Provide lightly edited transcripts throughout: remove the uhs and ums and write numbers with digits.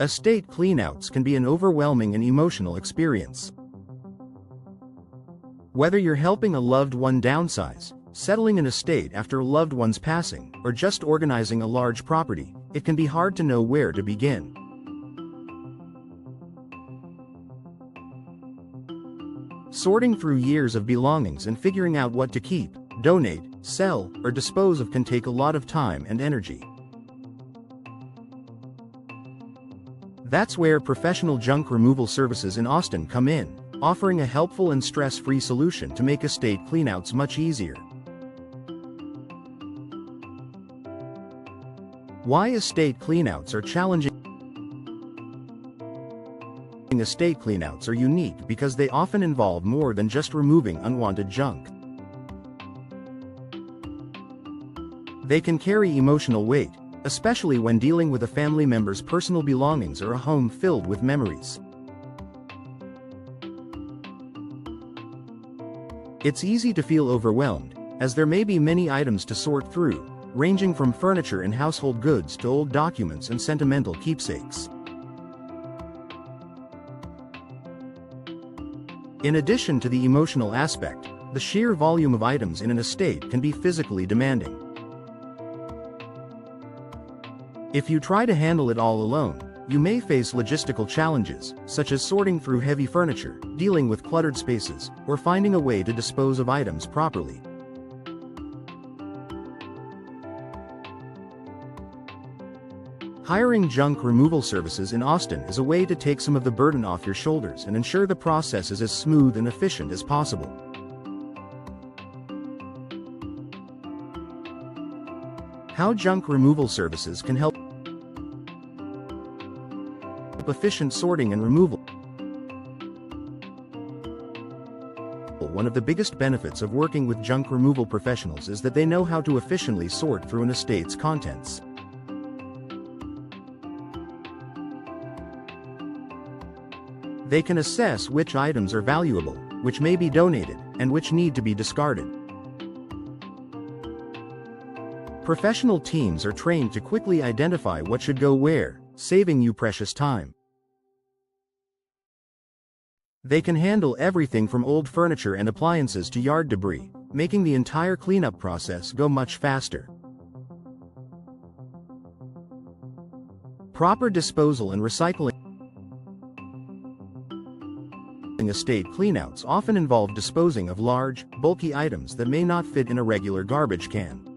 Estate cleanouts can be an overwhelming and emotional experience. Whether you're helping a loved one downsize, settling an estate after a loved one's passing, or just organizing a large property, it can be hard to know where to begin. Sorting through years of belongings and figuring out what to keep, donate, sell, or dispose of can take a lot of time and energy. That's where professional junk removal services in Austin come in, offering a helpful and stress-free solution to make estate cleanouts much easier. Why estate cleanouts are challenging? Estate cleanouts are unique because they often involve more than just removing unwanted junk. They can carry emotional weight, especially when dealing with a family member's personal belongings or a home filled with memories. It's easy to feel overwhelmed, as there may be many items to sort through, ranging from furniture and household goods to old documents and sentimental keepsakes. In addition to the emotional aspect, the sheer volume of items in an estate can be physically demanding. If you try to handle it all alone, you may face logistical challenges, such as sorting through heavy furniture, dealing with cluttered spaces, or finding a way to dispose of items properly. Hiring junk removal services in Austin is a way to take some of the burden off your shoulders and ensure the process is as smooth and efficient as possible. How junk removal services can help efficient sorting and removal. One of the biggest benefits of working with junk removal professionals is that they know how to efficiently sort through an estate's contents. They can assess which items are valuable, which may be donated, and which need to be discarded. Professional teams are trained to quickly identify what should go where, saving you precious time. They can handle everything from old furniture and appliances to yard debris, making the entire cleanup process go much faster. Proper disposal and recycling. Estate cleanouts often involve disposing of large, bulky items that may not fit in a regular garbage can.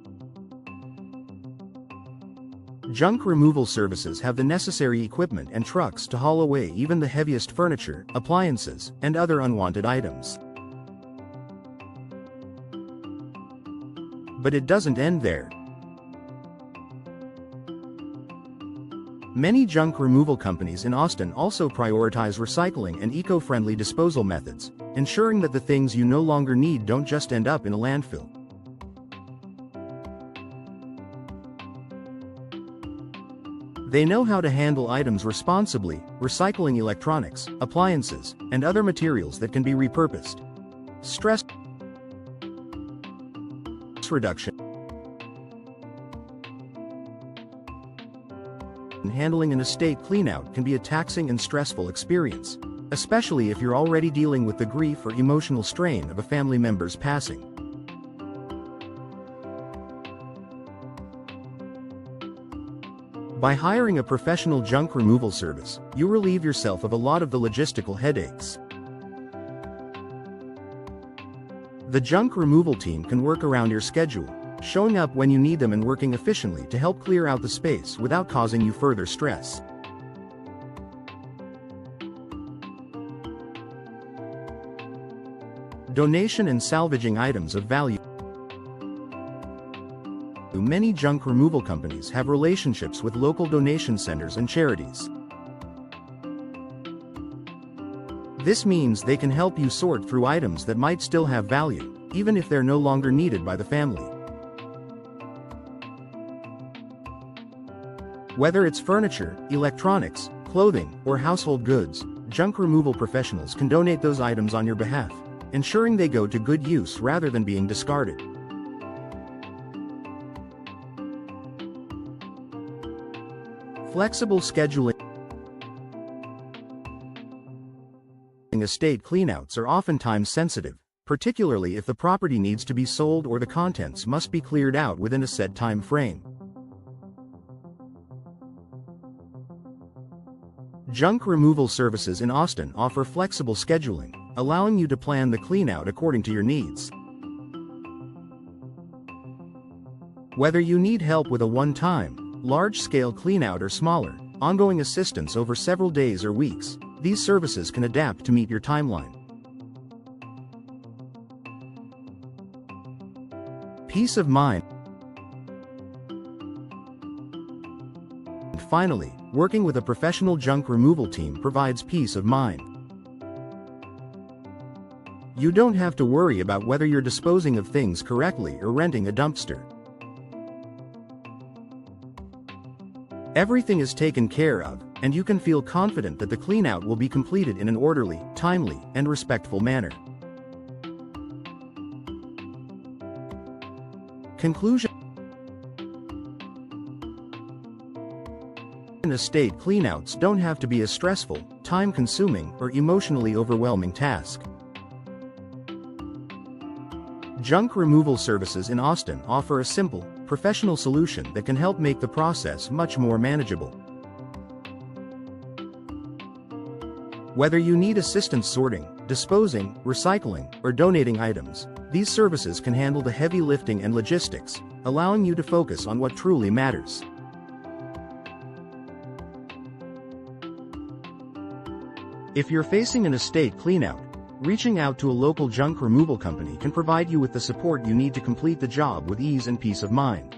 Junk removal services have the necessary equipment and trucks to haul away even the heaviest furniture, appliances, and other unwanted items. But it doesn't end there. Many junk removal companies in Austin also prioritize recycling and eco-friendly disposal methods, ensuring that the things you no longer need don't just end up in a landfill. They know how to handle items responsibly, recycling electronics, appliances, and other materials that can be repurposed. Stress reduction. Handling an estate cleanout can be a taxing and stressful experience, especially if you're already dealing with the grief or emotional strain of a family member's passing. By hiring a professional junk removal service, you relieve yourself of a lot of the logistical headaches. The junk removal team can work around your schedule, showing up when you need them and working efficiently to help clear out the space without causing you further stress. Donation and salvaging items of value. Many junk removal companies have relationships with local donation centers and charities. This means they can help you sort through items that might still have value, even if they're no longer needed by the family. Whether it's furniture, electronics, clothing, or household goods, junk removal professionals can donate those items on your behalf, ensuring they go to good use rather than being discarded. Flexible scheduling. Estate cleanouts are oftentimes sensitive, particularly if the property needs to be sold or the contents must be cleared out within a set time frame. Junk removal services in Austin offer flexible scheduling, allowing you to plan the cleanout according to your needs. Whether you need help with a one-time, large-scale cleanout or smaller, ongoing assistance over several days or weeks, these services can adapt to meet your timeline. Peace of mind. And finally, working with a professional junk removal team provides peace of mind. You don't have to worry about whether you're disposing of things correctly or renting a dumpster. Everything is taken care of, and you can feel confident that the cleanout will be completed in an orderly, timely, and respectful manner. Conclusion. Estate cleanouts don't have to be a stressful, time-consuming, or emotionally overwhelming task. Junk removal services in Austin offer a simple, professional solution that can help make the process much more manageable. Whether you need assistance sorting, disposing, recycling, or donating items, these services can handle the heavy lifting and logistics, allowing you to focus on what truly matters. If you're facing an estate cleanout, reaching out to a local junk removal company can provide you with the support you need to complete the job with ease and peace of mind.